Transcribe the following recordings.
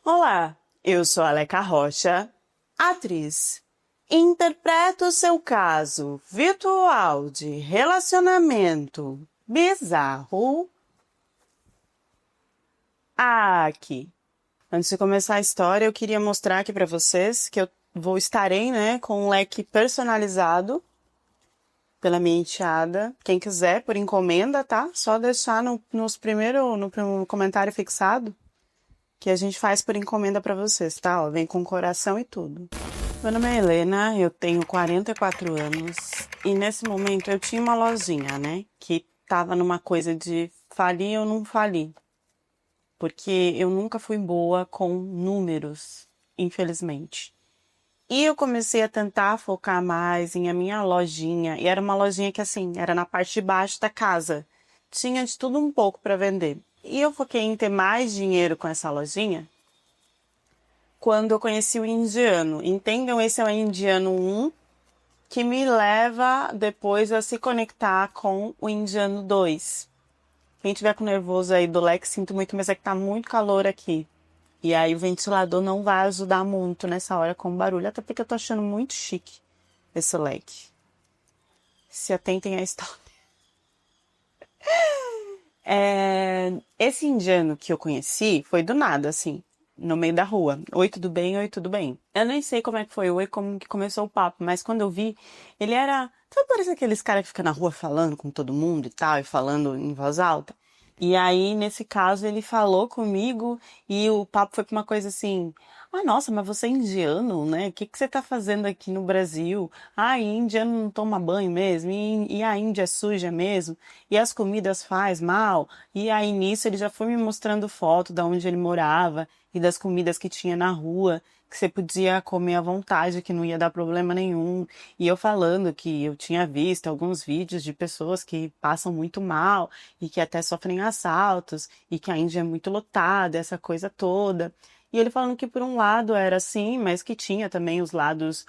Olá, eu sou a Aleca Rocha, atriz. Interpreto o seu caso virtual de relacionamento bizarro aqui. Antes de começar a história, eu queria mostrar aqui para vocês que eu estarei, com um leque personalizado pela minha enteada. Quem quiser, por encomenda, tá? Só deixar no comentário fixado que a gente faz por encomenda pra vocês, tá? Ó, vem com coração e tudo. Meu nome é Helena, eu tenho 44 anos e nesse momento eu tinha uma lojinha, que tava numa coisa de falir ou não falir. Porque eu nunca fui boa com números, infelizmente. E eu comecei a tentar focar mais em a minha lojinha. E era uma lojinha que, assim, era na parte de baixo da casa. Tinha de tudo um pouco para vender. E eu foquei em ter mais dinheiro com essa lojinha quando eu conheci o indiano. Entendam, esse é o indiano 1, que me leva depois a se conectar com o indiano 2. Quem tiver com nervoso aí do leque, sinto muito, mas é que tá muito calor aqui. E aí o ventilador não vai ajudar muito nessa hora com o barulho, até porque eu tô achando muito chique esse leque. Se atentem à história. Esse indiano que eu conheci foi do nada, assim, no meio da rua. Oi, tudo bem? Oi, tudo bem? Eu nem sei como é que foi, oi, como que começou o papo, mas quando eu vi, ele era... Sabe, parece aqueles caras que ficam na rua falando com todo mundo e tal, e falando em voz alta? E aí, nesse caso, ele falou comigo e o papo foi pra uma coisa assim: ah, nossa, mas você é indiano, né? O que que você tá fazendo aqui no Brasil? Ah, e indiano não toma banho mesmo? E a Índia é suja mesmo? E as comidas faz mal? E aí, nisso, ele já foi me mostrando foto de onde ele morava e das comidas que tinha na rua, que você podia comer à vontade, que não ia dar problema nenhum. E eu falando que eu tinha visto alguns vídeos de pessoas que passam muito mal e que até sofrem assaltos, e que a Índia é muito lotada, essa coisa toda. E ele falando que por um lado era assim, mas que tinha também os lados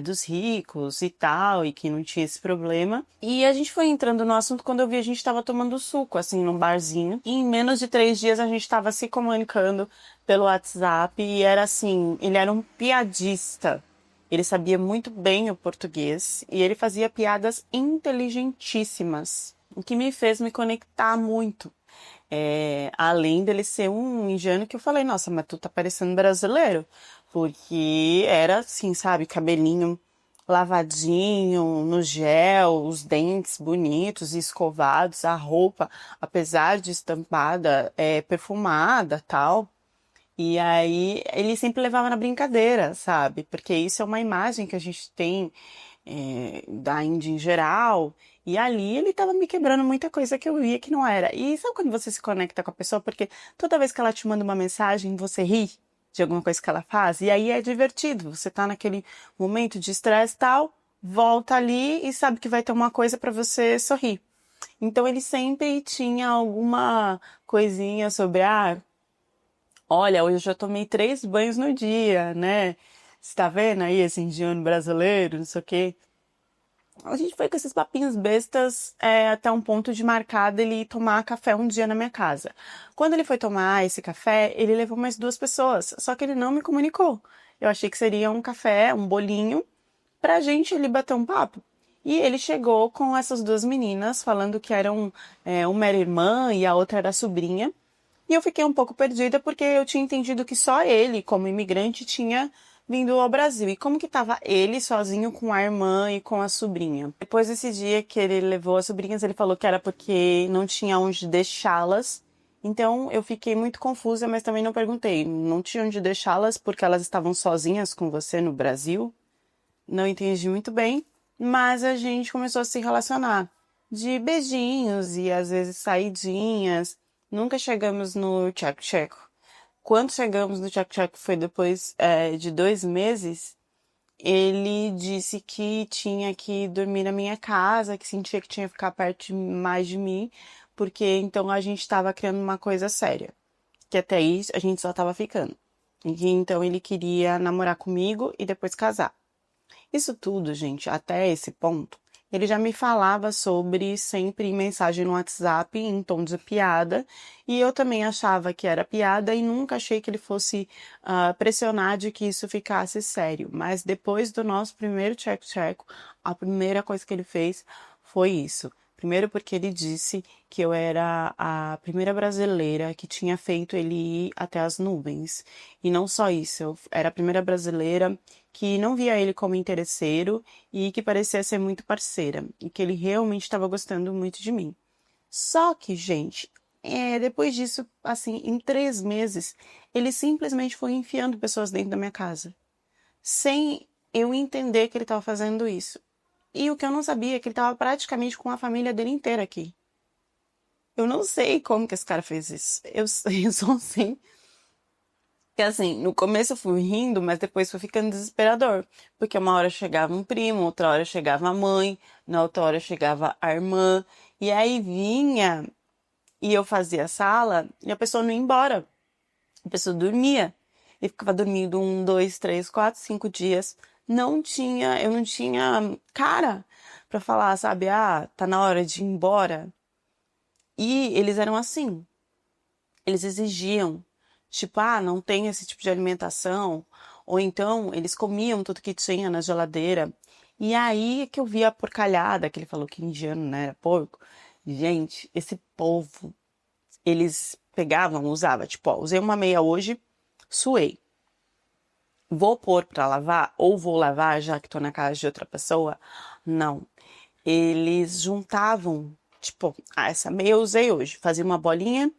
dos ricos e tal, e que não tinha esse problema. E a gente foi entrando no assunto quando eu vi a gente estava tomando suco, assim, num barzinho. E em menos de 3 dias a gente estava se comunicando pelo WhatsApp, e era assim, ele era um piadista. Ele sabia muito bem o português e ele fazia piadas inteligentíssimas, o que me fez me conectar muito. Além dele ser um indiano que eu falei, nossa, mas tu tá parecendo brasileiro. Porque era assim, sabe, cabelinho lavadinho, no gel, os dentes bonitos e escovados, a roupa, apesar de estampada, perfumada, tal. E aí ele sempre levava na brincadeira, sabe? Porque isso é uma imagem que a gente tem da Índia em geral. E ali ele tava me quebrando muita coisa que eu via que não era. E sabe quando você se conecta com a pessoa? Porque toda vez que ela te manda uma mensagem, você ri de alguma coisa que ela faz. E aí é divertido. Você tá naquele momento de estresse e tal, volta ali e sabe que vai ter uma coisa para você sorrir. Então ele sempre tinha alguma coisinha sobre, olha, hoje eu já tomei 3 banhos no dia, né? Você tá vendo aí esse indiano brasileiro, não sei o quê. A gente foi com esses papinhos bestas até um ponto de marcar dele ir tomar café um dia na minha casa. Quando ele foi tomar esse café, ele levou mais 2 pessoas, só que ele não me comunicou. Eu achei que seria um café, um bolinho, pra gente ali bater um papo. E ele chegou com essas 2 meninas, falando que eram uma era irmã e a outra era sobrinha. E eu fiquei um pouco perdida porque eu tinha entendido que só ele, como imigrante, tinha vindo ao Brasil. E como que estava ele sozinho com a irmã e com a sobrinha? Depois desse dia que ele levou as sobrinhas, ele falou que era porque não tinha onde deixá-las. Então eu fiquei muito confusa, mas também não perguntei. Não tinha onde deixá-las porque elas estavam sozinhas com você no Brasil? Não entendi muito bem, mas a gente começou a se relacionar. De beijinhos e às vezes saidinhas. Nunca chegamos no tchac-tchac. Quando chegamos no tchac-tchac foi depois de 2 meses, ele disse que tinha que dormir na minha casa, que sentia que tinha que ficar perto mais de mim, porque então a gente estava criando uma coisa séria. Que até aí a gente só estava ficando. E que então ele queria namorar comigo e depois casar. Isso tudo, gente, até esse ponto, ele já me falava sobre sempre em mensagem no WhatsApp, em tom de piada, e eu também achava que era piada e nunca achei que ele fosse pressionar de que isso ficasse sério. Mas depois do nosso primeiro tcheco-tcheco, a primeira coisa que ele fez foi isso. Primeiro porque ele disse que eu era a primeira brasileira que tinha feito ele ir até as nuvens. E não só isso, eu era a primeira brasileira que não via ele como interesseiro e que parecia ser muito parceira. E que ele realmente estava gostando muito de mim. Só que, gente, depois disso, assim, em 3 meses, ele simplesmente foi enfiando pessoas dentro da minha casa. Sem eu entender que ele estava fazendo isso. E o que eu não sabia é que ele estava praticamente com a família dele inteira aqui. Eu não sei como que esse cara fez isso. Eu só sei que, assim, no começo eu fui rindo, mas depois foi ficando desesperador. Porque uma hora chegava um primo, outra hora chegava a mãe, na outra hora chegava a irmã. E aí vinha e eu fazia a sala e a pessoa não ia embora. A pessoa dormia. E ficava dormindo 1, 2, 3, 4, 5 dias. Eu não tinha cara pra falar, sabe? Ah, tá na hora de ir embora. E eles eram assim. Eles exigiam. Tipo, ah, não tem esse tipo de alimentação. Ou então, eles comiam tudo que tinha na geladeira. E aí que eu vi a porcalhada, que ele falou que indiano, né, era porco. Gente, esse povo, eles pegavam, usavam, tipo, ó, usei uma meia hoje, suei. Vou pôr pra lavar ou vou lavar já que tô na casa de outra pessoa? Não. Eles juntavam, tipo, ah, essa meia eu usei hoje. Fazia uma bolinha,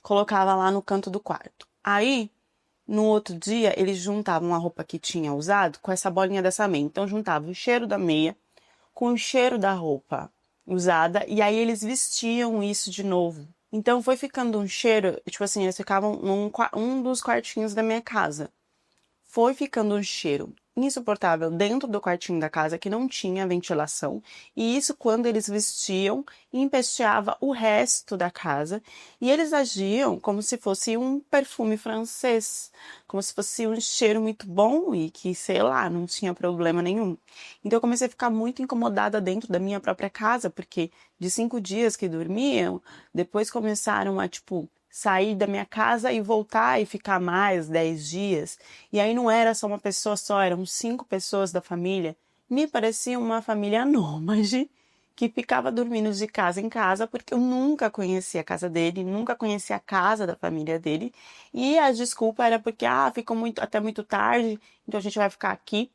colocava lá no canto do quarto. Aí, no outro dia, eles juntavam a roupa que tinha usado com essa bolinha dessa meia. Então, juntava o cheiro da meia com o cheiro da roupa usada e aí eles vestiam isso de novo. Então, foi ficando um cheiro, tipo assim, eles ficavam um dos quartinhos da minha casa. Foi ficando um cheiro insuportável dentro do quartinho da casa que não tinha ventilação, e isso quando eles vestiam empesteava o resto da casa, e eles agiam como se fosse um perfume francês, como se fosse um cheiro muito bom e que, sei lá, não tinha problema nenhum. Então eu comecei a ficar muito incomodada dentro da minha própria casa, porque de 5 dias que dormiam, depois começaram a, tipo, sair da minha casa e voltar e ficar mais 10 dias. E aí não era só uma pessoa só, eram 5 pessoas da família. Me parecia uma família nômade que ficava dormindo de casa em casa, porque eu nunca conhecia a casa dele, nunca conhecia a casa da família dele. E a desculpa era porque, ah, ficou até muito tarde, então a gente vai ficar aqui.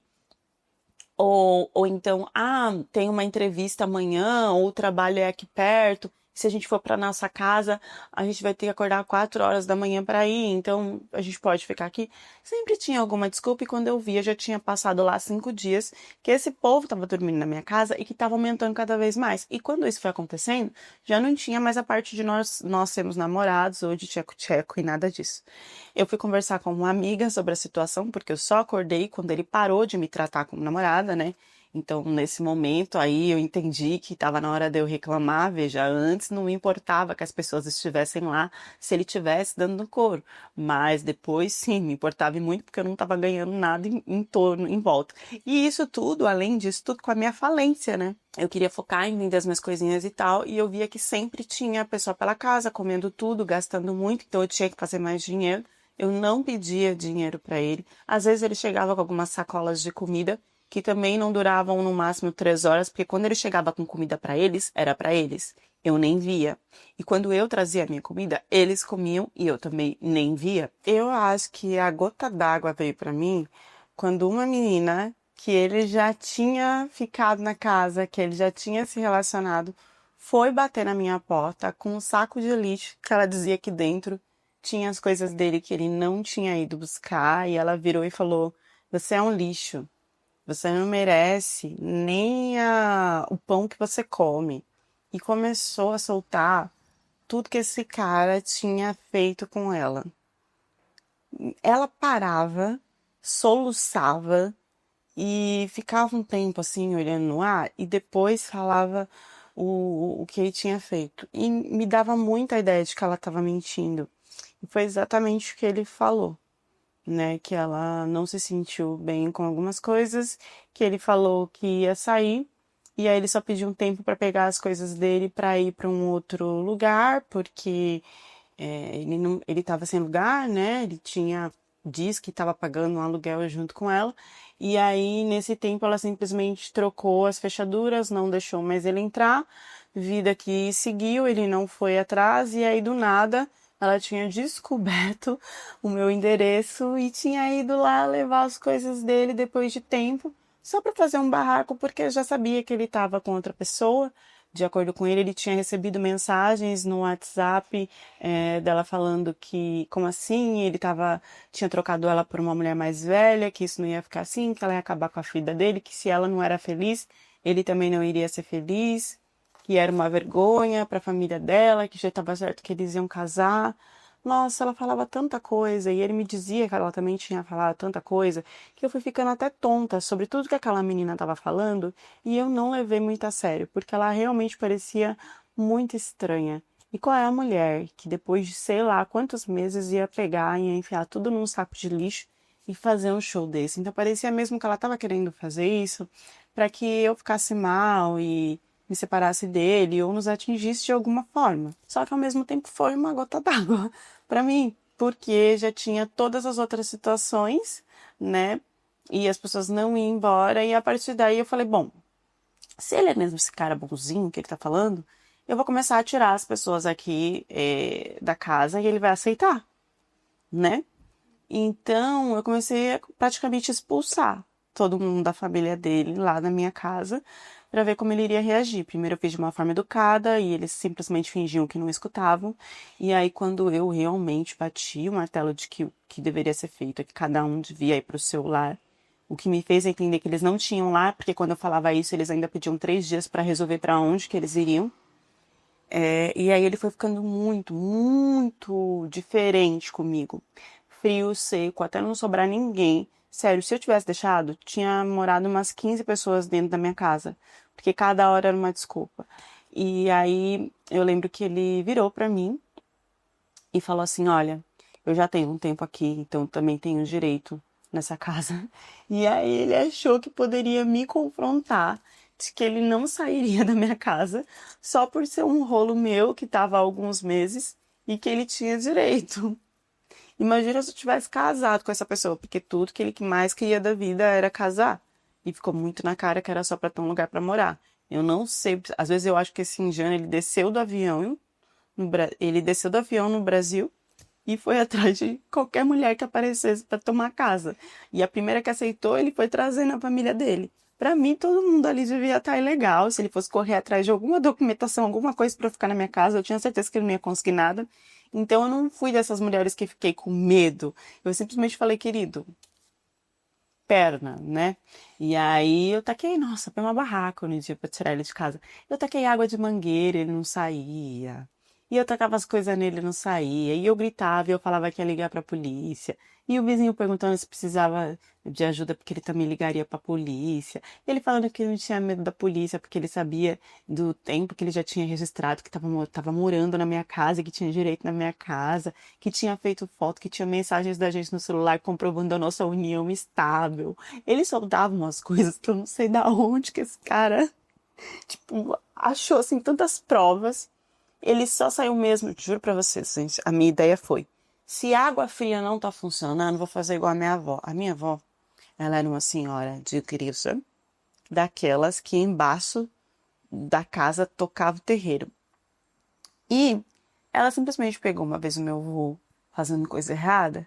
Ou então, ah, tem uma entrevista amanhã, ou o trabalho é aqui perto. Se a gente for para nossa casa, a gente vai ter que acordar 4 horas da manhã para ir, então a gente pode ficar aqui. Sempre tinha alguma desculpa e quando eu via já tinha passado lá 5 dias que esse povo estava dormindo na minha casa e que estava aumentando cada vez mais. E quando isso foi acontecendo, já não tinha mais a parte de nós sermos namorados ou de tcheco-tcheco e nada disso. Eu fui conversar com uma amiga sobre a situação, porque eu só acordei quando ele parou de me tratar como namorada, né? Então, nesse momento aí, eu entendi que estava na hora de eu reclamar. Veja, antes não me importava que as pessoas estivessem lá se ele estivesse dando no couro. Mas depois, sim, me importava muito porque eu não estava ganhando nada em torno, em volta. E isso tudo, além disso, tudo com a minha falência, né? Eu queria focar em vender as minhas coisinhas e tal, e eu via que sempre tinha pessoa pela casa, comendo tudo, gastando muito, então eu tinha que fazer mais dinheiro. Eu não pedia dinheiro para ele. Às vezes ele chegava com algumas sacolas de comida que também não duravam no máximo 3 horas, porque quando ele chegava com comida para eles, era para eles. Eu nem via. E quando eu trazia a minha comida, eles comiam e eu também nem via. Eu acho que a gota d'água veio para mim quando uma menina que ele já tinha ficado na casa, que ele já tinha se relacionado, foi bater na minha porta com um saco de lixo que ela dizia que dentro tinha as coisas dele que ele não tinha ido buscar, e ela virou e falou: "Você é um lixo. Você não merece nem o pão que você come." E começou a soltar tudo que esse cara tinha feito com ela. Ela parava, soluçava e ficava um tempo assim olhando no ar e depois falava o que ele tinha feito. E me dava muita ideia de que ela estava mentindo. E foi exatamente o que ele falou, né? Que ela não se sentiu bem com algumas coisas, que ele falou que ia sair E aí ele só pediu um tempo para pegar as coisas dele para ir para um outro lugar, porque ele não, ele tava sem lugar, né? Ele diz que estava pagando um aluguel junto com ela. E aí, nesse tempo, ela simplesmente trocou as fechaduras, não deixou mais ele entrar. Vida que seguiu, ele não foi atrás, e aí do nada ela tinha descoberto o meu endereço e tinha ido lá levar as coisas dele depois de tempo, só para fazer um barraco, porque eu já sabia que ele estava com outra pessoa. De acordo com ele, ele tinha recebido mensagens no WhatsApp dela falando que, como assim, tinha trocado ela por uma mulher mais velha, que isso não ia ficar assim, que ela ia acabar com a vida dele, que se ela não era feliz, ele também não iria ser feliz, que era uma vergonha para a família dela, que já estava certo que eles iam casar. Nossa, ela falava tanta coisa e ele me dizia que ela também tinha falado tanta coisa que eu fui ficando até tonta sobre tudo que aquela menina estava falando e eu não levei muito a sério, porque ela realmente parecia muito estranha. E qual é a mulher que depois de sei lá quantos meses ia pegar e ia enfiar tudo num saco de lixo e fazer um show desse? Então parecia mesmo que ela estava querendo fazer isso para que eu ficasse mal e me separasse dele ou nos atingisse de alguma forma. Só que ao mesmo tempo foi uma gota d'água para mim, porque já tinha todas as outras situações, né? E as pessoas não iam embora, e a partir daí eu falei, bom, se ele é mesmo esse cara bonzinho que ele tá falando, eu vou começar a tirar as pessoas aqui da casa e ele vai aceitar, né? Então eu comecei a praticamente expulsar todo mundo da família dele lá na minha casa para ver como ele iria reagir. Primeiro eu fiz de uma forma educada e eles simplesmente fingiam que não escutavam. E aí quando eu realmente bati o martelo de que o que deveria ser feito é que cada um devia ir para o seu lar, o que me fez entender que eles não tinham lá, porque quando eu falava isso eles ainda pediam 3 dias para resolver para onde que eles iriam. E aí ele foi ficando muito, muito diferente comigo. Frio, seco, até não sobrar ninguém. Sério, se eu tivesse deixado, tinha morado umas 15 pessoas dentro da minha casa. Porque cada hora era uma desculpa. E aí eu lembro que ele virou pra mim e falou assim: Olha, eu já tenho um tempo aqui, então também tenho direito nessa casa. E aí ele achou que poderia me confrontar, de que ele não sairia da minha casa só por ser um rolo meu que estava há alguns meses e que ele tinha direito. Imagina se eu tivesse casado com essa pessoa, porque tudo que ele mais queria da vida era casar. E ficou muito na cara que era só para ter um lugar para morar. Eu não sei, às vezes eu acho que esse indiano, ele desceu do avião ele desceu do avião no Brasil e foi atrás de qualquer mulher que aparecesse para tomar casa. E a primeira que aceitou, ele foi trazendo a família dele. Para mim, todo mundo ali devia estar ilegal. Se ele fosse correr atrás de alguma documentação, alguma coisa para ficar na minha casa, eu tinha certeza que ele não ia conseguir nada. Então, eu não fui dessas mulheres que fiquei com medo. Eu simplesmente falei, querido, perna, né? E aí eu taquei, nossa, foi uma barraca no dia pra tirar ele de casa. Eu taquei água de mangueira, ele não saía. E eu tacava as coisas nele, ele não saía. E eu gritava e eu falava que ia ligar pra polícia. E o vizinho perguntando se precisava de ajuda porque ele também ligaria pra polícia. Ele falando que não tinha medo da polícia porque ele sabia do tempo que ele já tinha registrado, que tava morando na minha casa, que tinha direito na minha casa, que tinha feito foto, que tinha mensagens da gente no celular comprovando a nossa união estável. Ele soltava umas coisas que eu não sei da onde que esse cara, tipo, achou assim tantas provas. Ele só saiu mesmo, juro pra vocês, gente, a minha ideia foi, se a água fria não tá funcionando, vou fazer igual a minha avó. A minha avó, ela era uma senhora de igreja, daquelas que embaixo da casa tocava o terreiro. E ela simplesmente pegou uma vez o meu avô fazendo coisa errada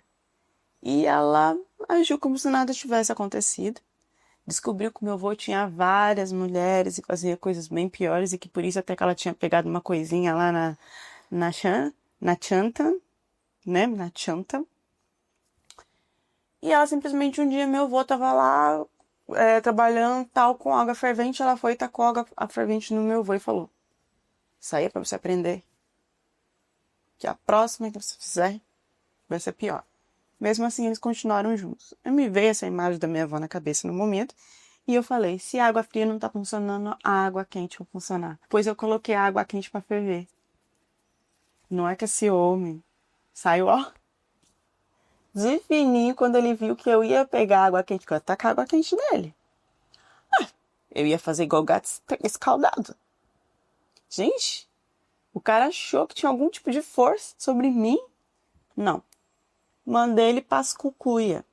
e ela agiu como se nada tivesse acontecido. Descobriu que o meu avô tinha várias mulheres e fazia coisas bem piores e que por isso até que ela tinha pegado uma coisinha lá na chanta, né? Na chanta. E ela simplesmente um dia meu avô tava lá trabalhando tal com água fervente, ela foi e tacou a fervente no meu avô e falou: Isso aí é pra você aprender. Que a próxima que você fizer vai ser pior. Mesmo assim, eles continuaram juntos. Eu me veio essa imagem da minha avó na cabeça no momento. E eu falei, se a água fria não tá funcionando, a água quente vai funcionar. Pois eu coloquei a água quente pra ferver. Não é que esse homem saiu, ó, de fininho quando ele viu que eu ia pegar a água quente, que eu ia tacar a água quente nele. eu ia fazer igual gato escaldado. Gente, o cara achou que tinha algum tipo de força sobre mim? Não. Mandei ele pras cucuia.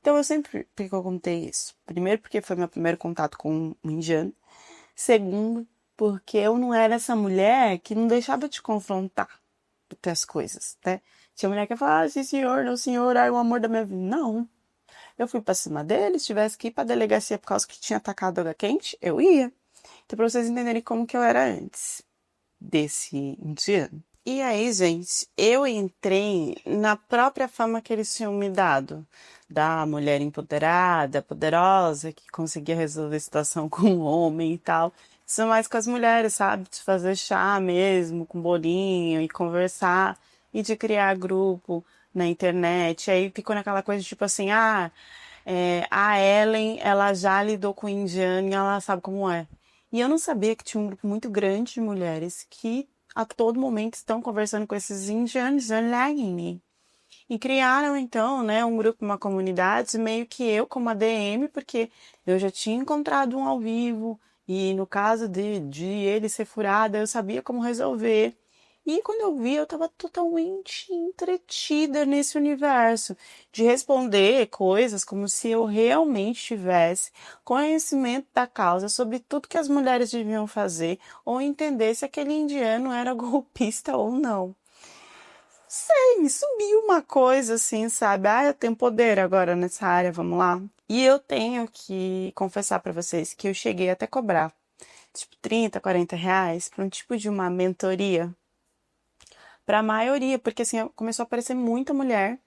Então eu sempre, por que eu contei isso? Primeiro porque foi meu primeiro contato com um indiano. Segundo, porque eu não era essa mulher que não deixava de confrontar as coisas, né? Tinha mulher que falava, sim senhor, não senhor, ai o amor da minha vida. Não. Eu fui pra cima dele, se tivesse que ir pra delegacia por causa que tinha atacado água quente, eu ia. Então pra vocês entenderem como que eu era antes desse indiano. E aí, gente, eu entrei na própria fama que eles tinham me dado, da mulher empoderada, poderosa, que conseguia resolver a situação com o homem e tal. Isso mais com as mulheres, sabe? De fazer chá mesmo, com bolinho e conversar, e de criar grupo na internet. Aí ficou naquela coisa tipo assim, a Ellen, ela já lidou com o indiano e ela sabe como é. E eu não sabia que tinha um grupo muito grande de mulheres que a todo momento estão conversando com esses indianos online. E criaram, então, né, um grupo, uma comunidade, meio que eu como ADM, porque eu já tinha encontrado um ao vivo, e no caso de ele ser furado, eu sabia como resolver. E quando eu vi, eu estava totalmente entretida nesse universo, de responder coisas como se eu realmente tivesse conhecimento da causa sobre tudo que as mulheres deviam fazer, ou entender se aquele indiano era golpista ou não. Sei, me subiu uma coisa assim, sabe? Ah, eu tenho poder agora nessa área, vamos lá. E eu tenho que confessar pra vocês que eu cheguei até cobrar, tipo, 30, 40 reais pra um tipo de uma mentoria pra maioria, porque assim, começou a aparecer muita mulher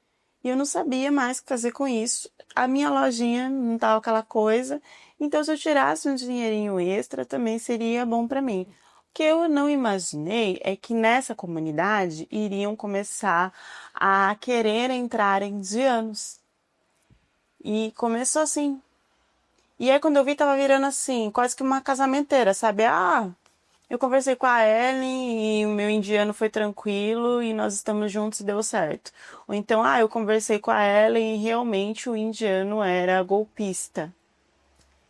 e eu não sabia mais o que fazer com isso. A minha lojinha não tava aquela coisa, então se eu tirasse um dinheirinho extra também seria bom pra mim. O que eu não imaginei é que nessa comunidade iriam começar a querer entrar indianos. E começou assim. E aí quando eu vi, tava virando assim, quase que uma casamenteira, sabe? Ah, eu conversei com a Ellen e o meu indiano foi tranquilo e nós estamos juntos e deu certo. Ou então, eu conversei com a Ellen e realmente o indiano era golpista.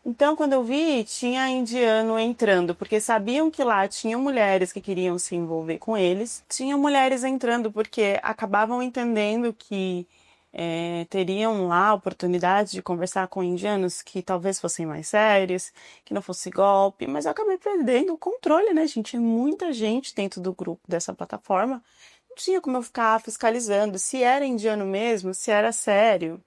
Então, quando eu vi, tinha indiano entrando, porque sabiam que lá tinham mulheres que queriam se envolver com eles. Tinham mulheres entrando porque acabavam entendendo que teriam lá a oportunidade de conversar com indianos que talvez fossem mais sérios, que não fosse golpe, mas eu acabei perdendo o controle, né, gente? Muita gente dentro do grupo dessa plataforma. Não tinha como eu ficar fiscalizando se era indiano mesmo, se era sério.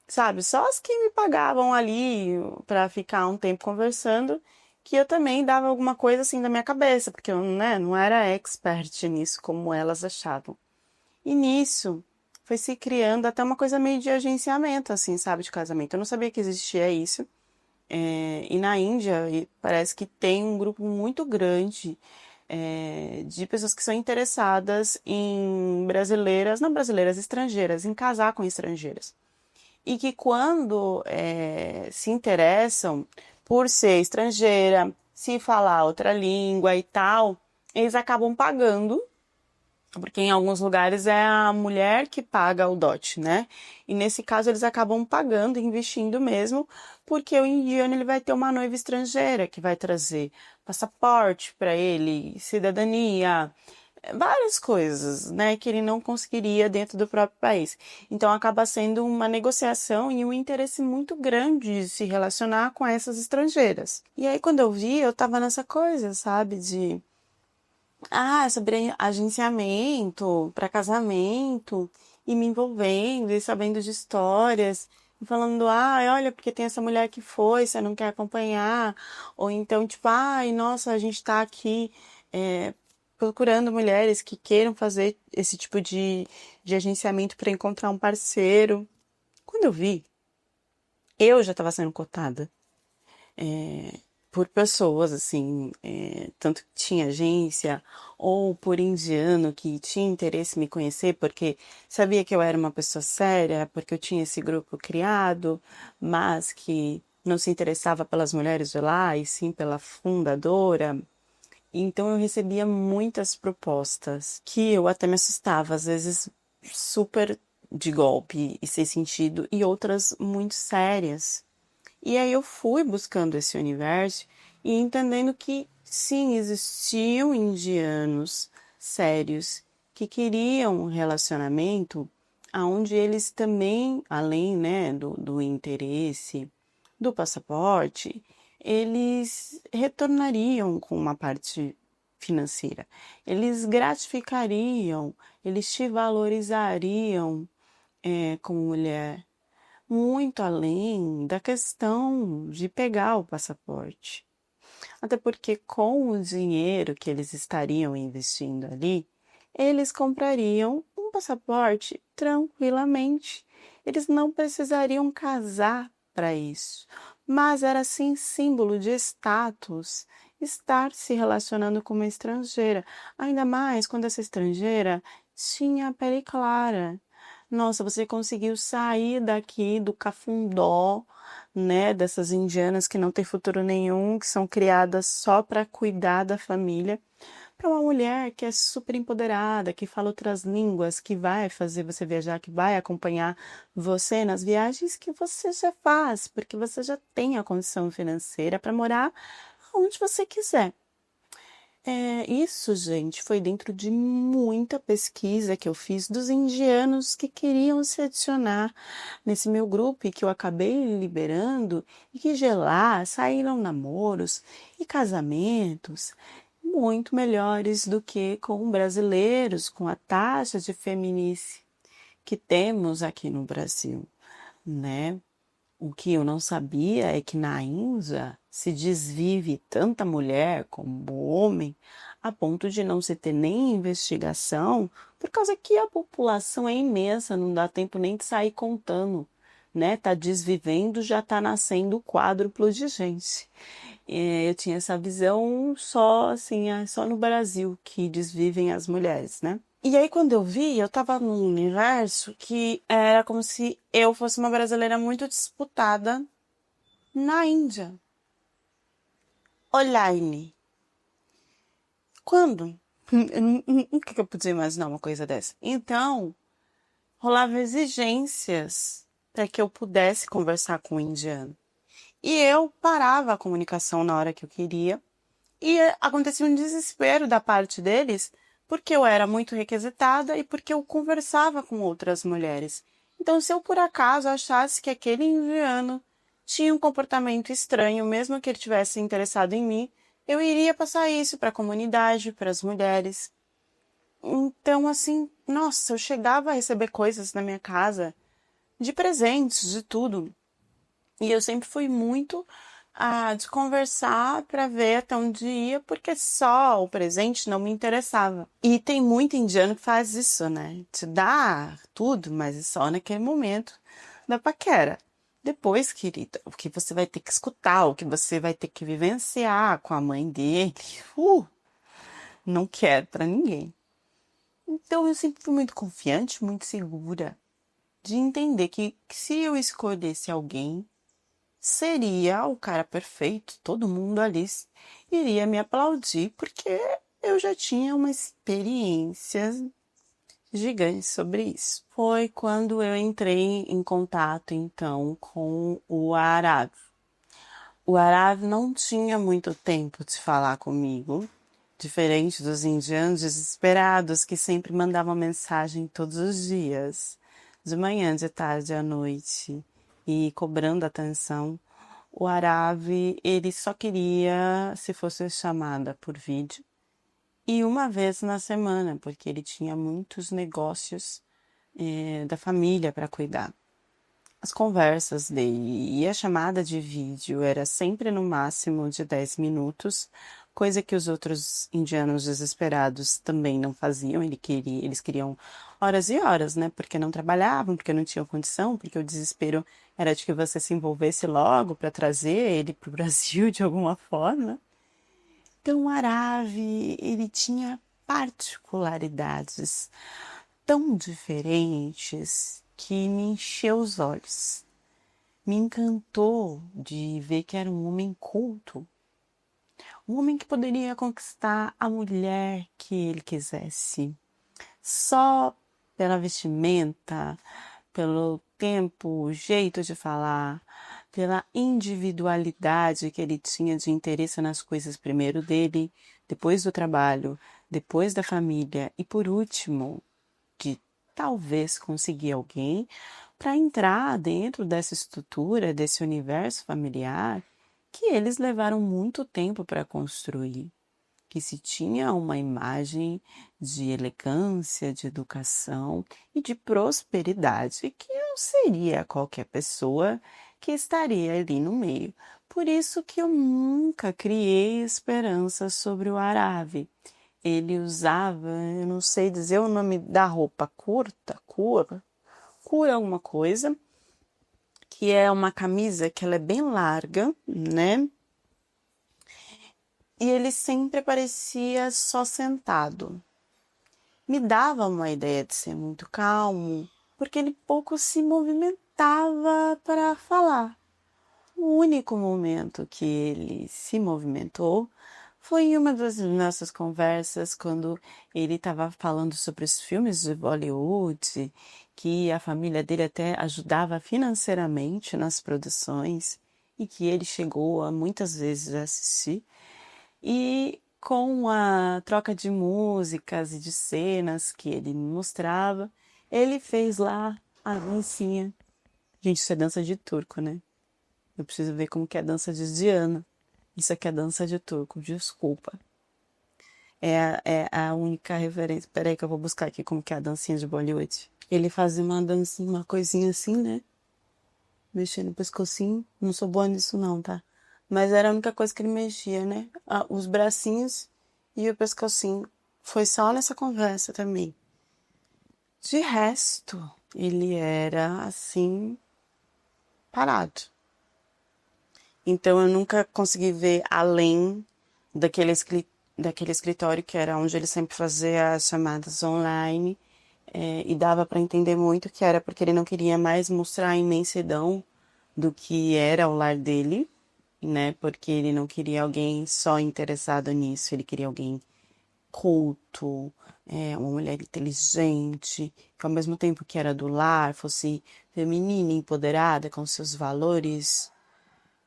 Sabe, só as que me pagavam ali pra ficar um tempo conversando, que eu também dava alguma coisa assim da minha cabeça, porque eu, né, não era expert nisso como elas achavam. E nisso foi se criando até uma coisa meio de agenciamento, assim, sabe, de casamento. Eu não sabia que existia isso. E na Índia parece que tem um grupo muito grande de pessoas que são interessadas em brasileiras, não brasileiras, estrangeiras, em casar com estrangeiras e que quando se interessam por ser estrangeira, se falar outra língua e tal, eles acabam pagando, porque em alguns lugares é a mulher que paga o dote, né? E nesse caso eles acabam pagando, investindo mesmo, porque o indiano ele vai ter uma noiva estrangeira que vai trazer passaporte para ele, cidadania, várias coisas, né, que ele não conseguiria dentro do próprio país. Então acaba sendo uma negociação e um interesse muito grande de se relacionar com essas estrangeiras. E aí quando eu vi, eu tava nessa coisa, sabe, de sobre agenciamento para casamento e me envolvendo e sabendo de histórias. E falando, olha, porque tem essa mulher que foi, você não quer acompanhar? Ou então, tipo, nossa, a gente tá aqui procurando mulheres que queiram fazer esse tipo de agenciamento para encontrar um parceiro. Quando eu vi, eu já estava sendo cotada por pessoas, assim, tanto que tinha agência ou por indiano que tinha interesse em me conhecer porque sabia que eu era uma pessoa séria, porque eu tinha esse grupo criado, mas que não se interessava pelas mulheres de lá e sim pela fundadora. Então eu recebia muitas propostas que eu até me assustava, às vezes super de golpe e sem sentido, e outras muito sérias. E aí eu fui buscando esse universo e entendendo que sim, existiam indianos sérios que queriam um relacionamento onde eles também, além, né, do interesse do passaporte, eles retornariam com uma parte financeira. Eles gratificariam, eles te valorizariam como mulher, muito além da questão de pegar o passaporte. Até porque com o dinheiro que eles estariam investindo ali, eles comprariam um passaporte tranquilamente. Eles não precisariam casar para isso, mas era sim símbolo de status estar se relacionando com uma estrangeira, ainda mais quando essa estrangeira tinha a pele clara. Nossa, você conseguiu sair daqui do cafundó, né, dessas indianas que não têm futuro nenhum, que são criadas só para cuidar da família, para uma mulher que é super empoderada, que fala outras línguas, que vai fazer você viajar, que vai acompanhar você nas viagens que você já faz, porque você já tem a condição financeira para morar onde você quiser. Isso, gente, foi dentro de muita pesquisa que eu fiz dos indianos que queriam se adicionar nesse meu grupo e que eu acabei liberando e que de lá saíram namoros e casamentos muito melhores do que com brasileiros, com a taxa de feminice que temos aqui no Brasil, né? O que eu não sabia é que na Índia se desvive tanta mulher como homem a ponto de não se ter nem investigação, por causa que a população é imensa, não dá tempo nem de sair contando, né? Tá desvivendo, já tá nascendo o quádruplo de gente. Eu tinha essa visão só assim, só no Brasil que desvivem as mulheres, né? E aí, quando eu vi, eu tava num universo que era como se eu fosse uma brasileira muito disputada na Índia. Online. Quando? Nunca que eu podia imaginar uma coisa dessa. Então, rolava exigências para que eu pudesse conversar com o indiano. E eu parava a comunicação na hora que eu queria. E acontecia um desespero da parte deles, porque eu era muito requisitada e porque eu conversava com outras mulheres. Então, se eu por acaso achasse que aquele indiano tinha um comportamento estranho, mesmo que ele tivesse interessado em mim, eu iria passar isso para a comunidade, para as mulheres. Então, assim, nossa, eu chegava a receber coisas na minha casa, de presentes, de tudo. E eu sempre fui muito de conversar para ver até onde ia, porque só o presente não me interessava. E tem muito indiano que faz isso, né? Te dá tudo, mas é só naquele momento da paquera. Depois, querida, o que você vai ter que escutar, o que você vai ter que vivenciar com a mãe dele, não quero para ninguém. Então eu sempre fui muito confiante, muito segura de entender que se eu escolhesse alguém seria o cara perfeito, todo mundo ali iria me aplaudir, porque eu já tinha uma experiência gigante sobre isso. Foi quando eu entrei em contato, então, com o Arav. O Arav não tinha muito tempo de falar comigo, diferente dos indianos desesperados que sempre mandavam mensagem todos os dias, de manhã, de tarde, à noite, e cobrando atenção. O Arav, ele só queria se fosse chamada por vídeo e uma vez na semana, porque ele tinha muitos negócios da família para cuidar. As conversas dele e a chamada de vídeo era sempre no máximo de 10 minutos, coisa que os outros indianos desesperados também não faziam. Eles queriam horas e horas, né? Porque não trabalhavam, porque não tinham condição, porque o desespero era de que você se envolvesse logo para trazer ele para o Brasil de alguma forma. Então, o Aravi, ele tinha particularidades tão diferentes que me encheu os olhos. Me encantou de ver que era um homem culto, um homem que poderia conquistar a mulher que ele quisesse, só pela vestimenta, pelo tempo, o jeito de falar, pela individualidade que ele tinha de interesse nas coisas primeiro dele, depois do trabalho, depois da família e por último, de talvez conseguir alguém para entrar dentro dessa estrutura, desse universo familiar que eles levaram muito tempo para construir, que se tinha uma imagem de elegância, de educação e de prosperidade que não seria qualquer pessoa que estaria ali no meio. Por isso que eu nunca criei esperanças sobre o Arave. Ele usava, eu não sei dizer o nome da roupa, cura alguma coisa, que é uma camisa que ela é bem larga, né? E ele sempre parecia só sentado. Me dava uma ideia de ser muito calmo, porque ele pouco se movimentava para falar. O único momento que ele se movimentou foi em uma das nossas conversas, quando ele estava falando sobre os filmes de Bollywood, que a família dele até ajudava financeiramente nas produções e que ele chegou a muitas vezes a assistir. E com a troca de músicas e de cenas que ele me mostrava, ele fez lá a dancinha. Gente, isso é dança de turco, né? Eu preciso ver como que é a dança de Diana. Isso aqui é dança de turco, desculpa. É a única referência. Peraí que eu vou buscar aqui como que é a dancinha de Bollywood. Ele fazia uma dancinha, uma coisinha assim, né? Mexendo no pescocinho. Não sou boa nisso não, tá? Mas era a única coisa que ele mexia, né? Os bracinhos e o pescocinho. Foi só nessa conversa também. De resto, ele era assim, parado. Então eu nunca consegui ver além daquele escritório que era onde ele sempre fazia as chamadas online. E dava para entender muito que era porque ele não queria mais mostrar a imensidão do que era o lar dele, né? Porque ele não queria alguém só interessado nisso, ele queria alguém culto, uma mulher inteligente, que ao mesmo tempo que era do lar, fosse feminina, empoderada, com seus valores.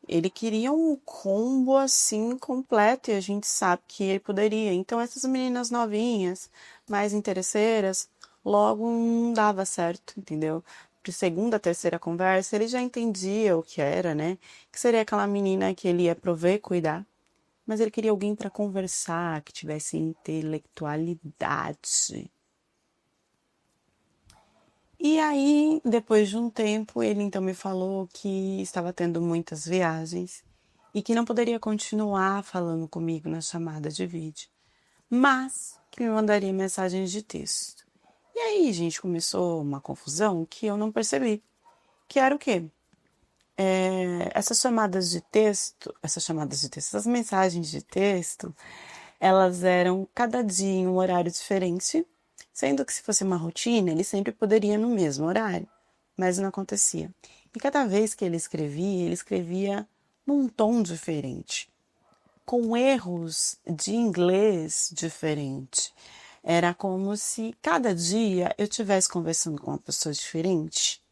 Ele queria um combo assim completo e a gente sabe que ele poderia. Então essas meninas novinhas, mais interesseiras, logo não dava certo, entendeu? De segunda, terceira conversa, ele já entendia o que era, né? Que seria aquela menina que ele ia prover, cuidar. Mas ele queria alguém para conversar, que tivesse intelectualidade. E aí, depois de um tempo, ele então me falou que estava tendo muitas viagens e que não poderia continuar falando comigo na chamada de vídeo, mas que me mandaria mensagens de texto. E aí, gente, começou uma confusão que eu não percebi. Que era o quê? Essas mensagens de texto, elas eram cada dia em um horário diferente, sendo que se fosse uma rotina, ele sempre poderia ir no mesmo horário, mas não acontecia. E cada vez que ele escrevia num tom diferente, com erros de inglês diferente. Era como se cada dia eu estivesse conversando com uma pessoa diferente,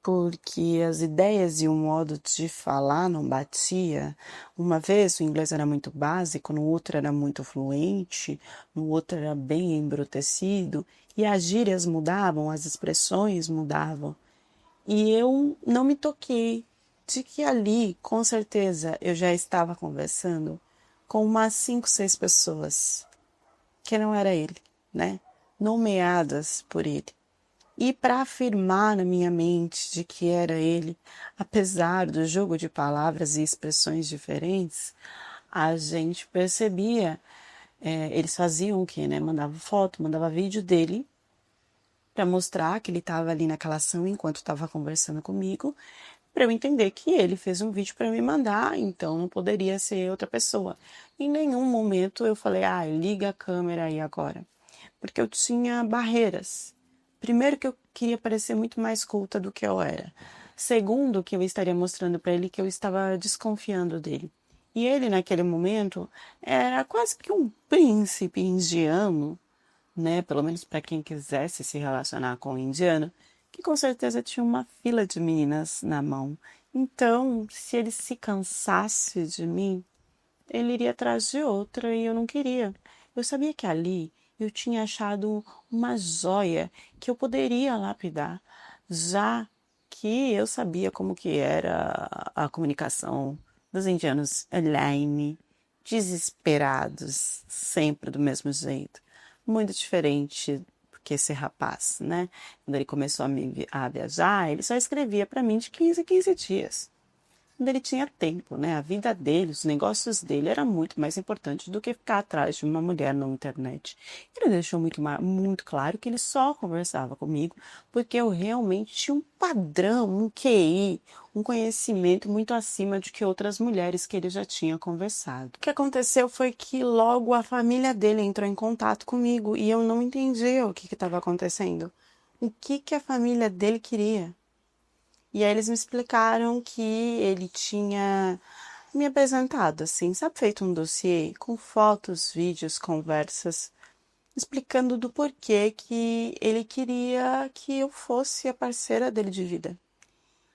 porque as ideias e o modo de falar não batia. Uma vez o inglês era muito básico, no outro era muito fluente, no outro era bem embrutecido, e as gírias mudavam, as expressões mudavam. E eu não me toquei de que ali, com certeza, eu já estava conversando com umas 5, 6 pessoas, que não era ele, né? Nomeadas por ele. E para afirmar na minha mente de que era ele, apesar do jogo de palavras e expressões diferentes, a gente percebia, eles faziam o quê, né? Mandava foto, mandava vídeo dele para mostrar que ele estava ali naquela ação enquanto estava conversando comigo, para eu entender que ele fez um vídeo para me mandar, então não poderia ser outra pessoa. Em nenhum momento eu falei, liga a câmera aí agora, porque eu tinha barreiras. Primeiro que eu queria parecer muito mais culta do que eu era. Segundo, que eu estaria mostrando para ele que eu estava desconfiando dele. E ele, naquele momento, era quase que um príncipe indiano, né? Pelo menos para quem quisesse se relacionar com o indiano, que com certeza tinha uma fila de meninas na mão Então, se ele se cansasse de mim, ele iria atrás de outra e eu não queria. Eu sabia que ali eu tinha achado uma joia que eu poderia lapidar, já que eu sabia como que era a comunicação dos indianos online, desesperados, sempre do mesmo jeito. Muito diferente do que esse rapaz, né? Quando ele começou a viajar, ele só escrevia para mim de 15 em 15 dias quando ele tinha tempo, né? A vida dele, os negócios dele era muito mais importante do que ficar atrás de uma mulher na internet. Ele deixou muito claro que ele só conversava comigo porque eu realmente tinha um padrão, um QI, um conhecimento muito acima de que outras mulheres que ele já tinha conversado. O que aconteceu foi que logo a família dele entrou em contato comigo e eu não entendia o que estava acontecendo. O que a família dele queria? E aí eles me explicaram que ele tinha me apresentado, assim, sabe, feito um dossiê com fotos, vídeos, conversas, explicando do porquê que ele queria que eu fosse a parceira dele de vida.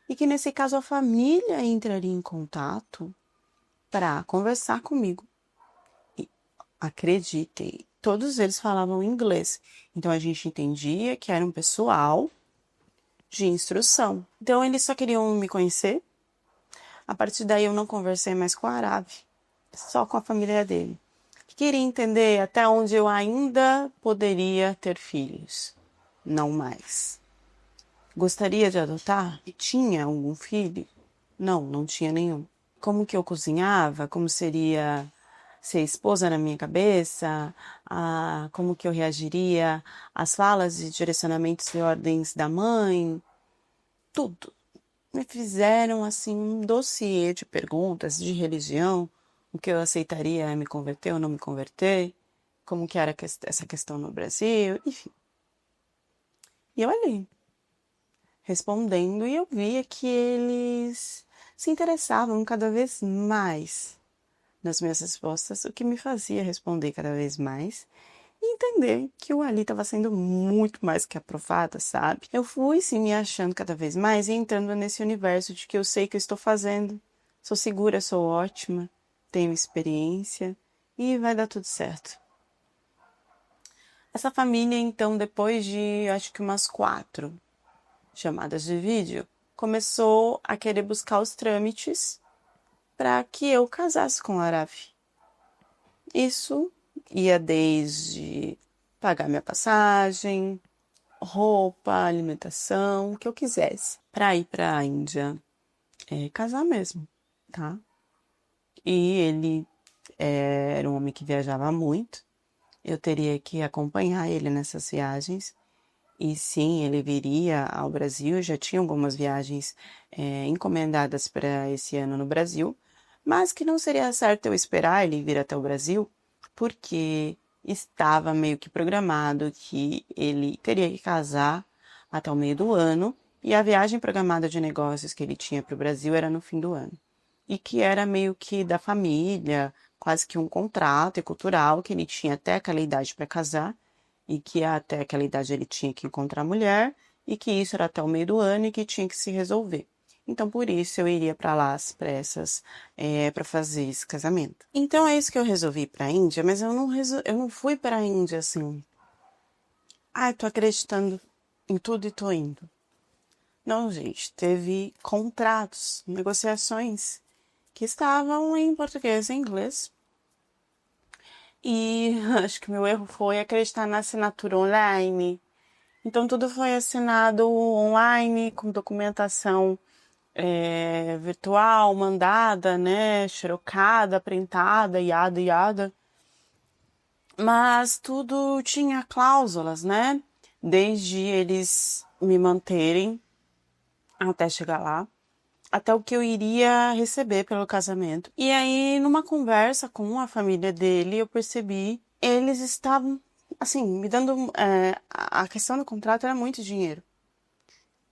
E que nesse caso a família entraria em contato para conversar comigo. E acreditem, todos eles falavam inglês. Então a gente entendia que era um pessoal de instrução. Então eles só queriam me conhecer. A partir daí eu não conversei mais com o árabe, só com a família dele. Queria entender até onde eu ainda poderia ter filhos, não mais. Gostaria de adotar? E tinha algum filho? Não, não tinha nenhum. Como que eu cozinhava? Como seria ser esposa na minha cabeça? Como que eu reagiria às falas e direcionamentos e ordens da mãe? Tudo. Me fizeram assim um dossiê de perguntas de religião, o que eu aceitaria me converter ou não me converter, como que era essa questão no Brasil, enfim. E eu ali, respondendo, e eu via que eles se interessavam cada vez mais nas minhas respostas, o que me fazia responder cada vez mais e entender que o Ali estava sendo muito mais que aprovada, sabe? Eu fui sim me achando cada vez mais e entrando nesse universo de que eu sei que eu estou fazendo. Sou segura, sou ótima, tenho experiência e vai dar tudo certo. Essa família, então, depois de acho que umas 4 chamadas de vídeo, começou a querer buscar os trâmites para que eu casasse com o Araf. Isso ia desde pagar minha passagem, roupa, alimentação, o que eu quisesse, para ir para a Índia, casar mesmo, tá? E ele era um homem que viajava muito, eu teria que acompanhar ele nessas viagens. E sim, ele viria ao Brasil, já tinha algumas viagens encomendadas para esse ano no Brasil, mas que não seria certo eu esperar ele vir até o Brasil, porque estava meio que programado que ele teria que casar até o meio do ano, e a viagem programada de negócios que ele tinha para o Brasil era no fim do ano. E que era meio que da família, quase que um contrato e cultural, que ele tinha até aquela idade para casar, e que até aquela idade ele tinha que encontrar a mulher, e que isso era até o meio do ano e que tinha que se resolver. Então, por isso, eu iria para lá às pressas para fazer esse casamento. Então, é isso que eu resolvi ir para a Índia, mas eu não fui para a Índia assim. Tô acreditando em tudo e tô indo. Não, gente, teve contratos, negociações que estavam em português e inglês. E acho que o meu erro foi acreditar na assinatura online. Então, tudo foi assinado online, com documentação virtual, mandada, né, xerocada, printada, iada. Mas tudo tinha cláusulas, né? Desde eles me manterem até chegar lá, até o que eu iria receber pelo casamento. E aí, numa conversa com a família dele, eu percebi, eles estavam, assim, me dando... a questão do contrato era muito dinheiro.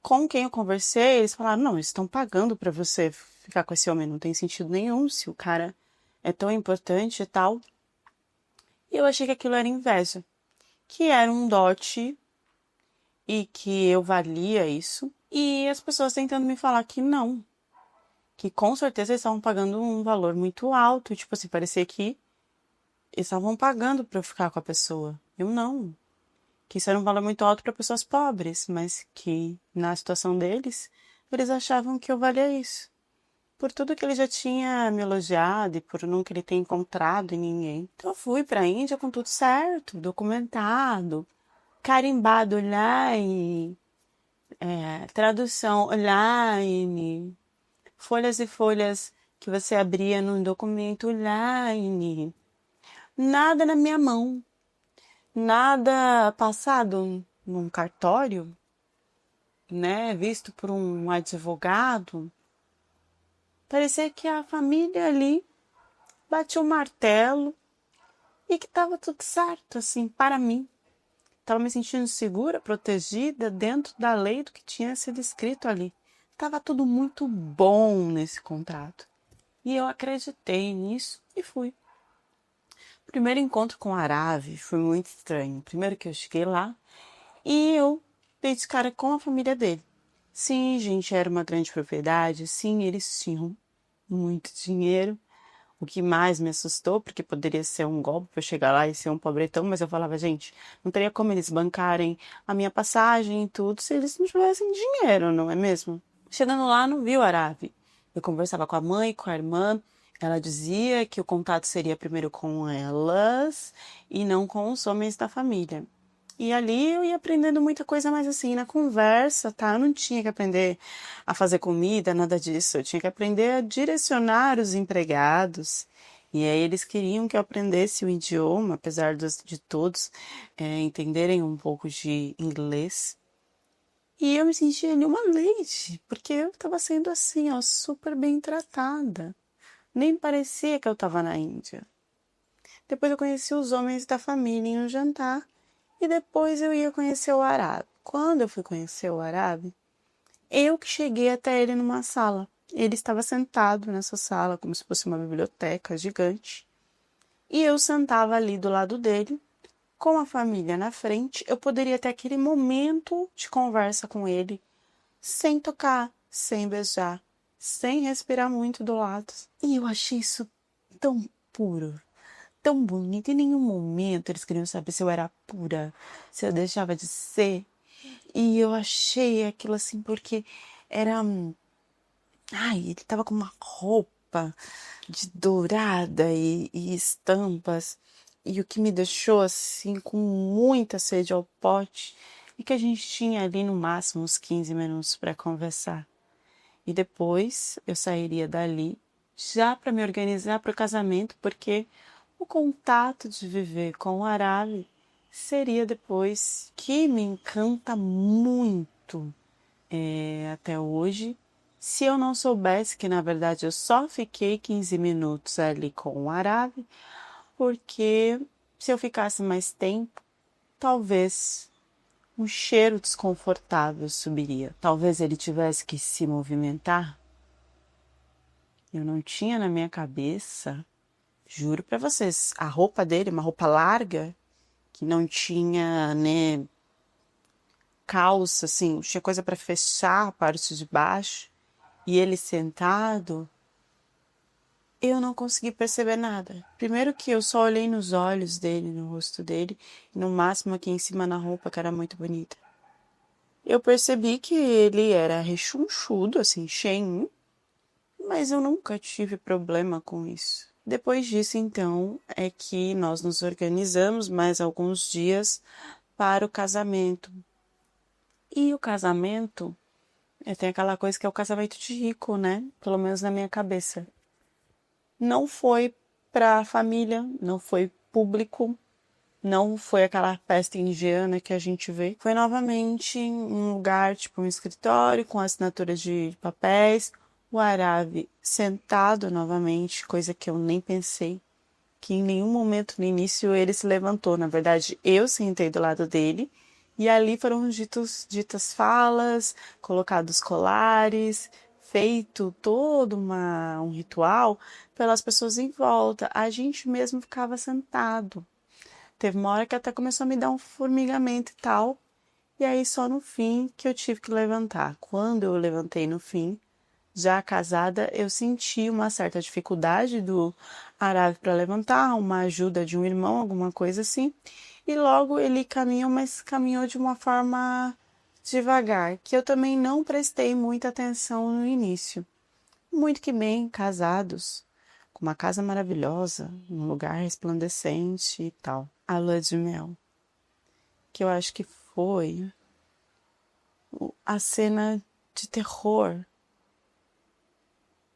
Com quem eu conversei, eles falaram, não, eles estão pagando pra você ficar com esse homem, não tem sentido nenhum, se o cara é tão importante e tal. E eu achei que aquilo era inveja, que era um dote e que eu valia isso. E as pessoas tentando me falar que não, que com certeza eles estavam pagando um valor muito alto. Tipo assim, parecia que eles estavam pagando pra eu ficar com a pessoa. Eu não. Que isso era um valor muito alto para pessoas pobres, mas que na situação deles, eles achavam que eu valia isso. Por tudo que ele já tinha me elogiado e por nunca ele ter encontrado em ninguém. Então eu fui pra Índia com tudo certo, documentado, carimbado online, tradução online, folhas e folhas que você abria num documento online. Nada na minha mão, nada passado num cartório, né, visto por um advogado. Parecia que a família ali batia o martelo e que estava tudo certo, assim, para mim. Estava me sentindo segura, protegida, dentro da lei do que tinha sido escrito ali. Estava tudo muito bom nesse contrato. E eu acreditei nisso e fui. O primeiro encontro com o Arave foi muito estranho. Primeiro que eu cheguei lá e eu dei de cara com a família dele. Sim, gente, era uma grande propriedade. Sim, eles tinham muito dinheiro. O que mais me assustou, porque poderia ser um golpe para eu chegar lá e ser um pobretão, mas eu falava, gente, não teria como eles bancarem a minha passagem e tudo se eles não tivessem dinheiro, não é mesmo? Chegando lá, não vi o Arave. Eu conversava com a mãe, com a irmã, ela dizia que o contato seria primeiro com elas e não com os homens da família. E ali eu ia aprendendo muita coisa mais assim, na conversa, tá? Eu não tinha que aprender a fazer comida, nada disso. Eu tinha que aprender a direcionar os empregados. E aí eles queriam que eu aprendesse o idioma, apesar de todos entenderem um pouco de inglês. E eu me sentia ali uma lady, porque eu estava sendo assim, ó, super bem tratada. Nem parecia que eu estava na Índia. Depois eu conheci os homens da família em um jantar. E depois eu ia conhecer o Arabe. Quando eu fui conhecer o Arabe, eu que cheguei até ele numa sala. Ele estava sentado nessa sala, como se fosse uma biblioteca gigante. E eu sentava ali do lado dele, com a família na frente. Eu poderia ter aquele momento de conversa com ele, sem tocar, sem beijar, sem respirar muito do lado. E eu achei isso tão puro, tão bonito. Em nenhum momento eles queriam saber se eu era pura, se eu deixava de ser. E eu achei aquilo assim porque era. Ai, ele tava com uma roupa de dourada e estampas. E o que me deixou assim com muita sede ao pote é que a gente tinha ali no máximo uns 15 minutos para conversar. E depois eu sairia dali já para me organizar para o casamento, porque o contato de viver com o Arabe seria depois que me encanta muito até hoje. Se eu não soubesse que, na verdade, eu só fiquei 15 minutos ali com o Arabe, porque se eu ficasse mais tempo, talvez um cheiro desconfortável subiria. Talvez ele tivesse que se movimentar. Eu não tinha na minha cabeça, juro pra vocês, a roupa dele, uma roupa larga, que não tinha, né, calça, assim, tinha coisa para fechar a parte de baixo, e ele sentado, eu não consegui perceber nada. Primeiro que eu só olhei nos olhos dele, no rosto dele, e no máximo aqui em cima na roupa, que era muito bonita. Eu percebi que ele era rechonchudo, assim, cheinho, mas eu nunca tive problema com isso. Depois disso, então, é que nós nos organizamos mais alguns dias para o casamento. E o casamento, tem aquela coisa que é o casamento de rico, né? Pelo menos na minha cabeça. Não foi para a família, não foi público, não foi aquela festa indiana que a gente vê. Foi novamente em um lugar, tipo um escritório, com assinatura de papéis, o Arave sentado novamente, coisa que eu nem pensei, que em nenhum momento no início ele se levantou. Na verdade, eu sentei do lado dele e ali foram ditas falas, colocados colares, feito todo um ritual pelas pessoas em volta. A gente mesmo ficava sentado. Teve uma hora que até começou a me dar um formigamento e tal. E aí só no fim que eu tive que levantar. Quando eu levantei no fim, Já casada, eu senti uma certa dificuldade do Arav para levantar, uma ajuda de um irmão, alguma coisa assim. E logo ele caminhou, mas caminhou de uma forma devagar, que eu também não prestei muita atenção no início. Muito que bem, casados, com uma casa maravilhosa, um lugar resplandecente e tal. A lua de mel, que eu acho que foi a cena de terror,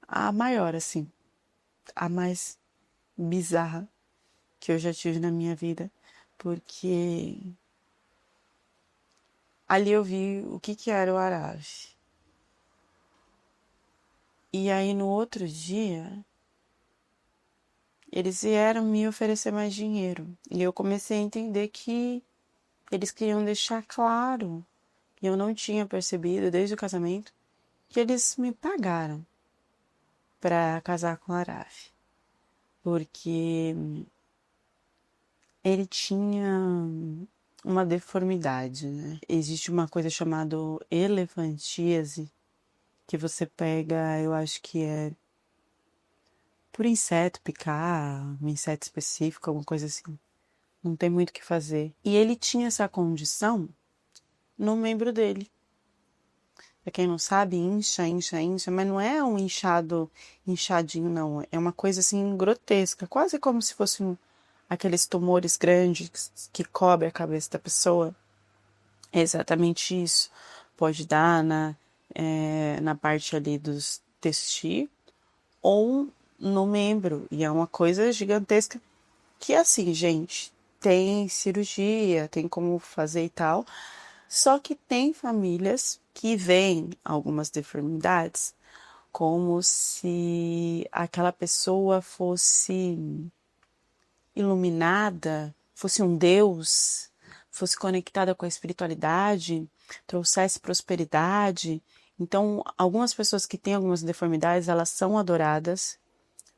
a maior, assim, a mais bizarra que eu já tive na minha vida, porque ali eu vi o que que era o Arav. E aí no outro dia, eles vieram me oferecer mais dinheiro. E eu comecei a entender que eles queriam deixar claro, e eu não tinha percebido desde o casamento, que eles me pagaram para casar com o Arav. Porque ele tinha uma deformidade, né? Existe uma coisa chamada elefantíase, que você pega, eu acho que é por inseto, picar, um inseto específico, alguma coisa assim. Não tem muito o que fazer. E ele tinha essa condição no membro dele. Pra quem não sabe, incha, mas não é um inchadinho, não. É uma coisa assim grotesca, quase como se fosse aqueles tumores grandes que cobrem a cabeça da pessoa. É exatamente isso. Pode dar na parte ali dos testículos ou no membro. E é uma coisa gigantesca que, assim, gente, tem cirurgia, tem como fazer e tal. Só que tem famílias que veem algumas deformidades como se aquela pessoa fosse iluminada, fosse um deus, fosse conectada com a espiritualidade, trouxesse prosperidade. Então, algumas pessoas que têm algumas deformidades, elas são adoradas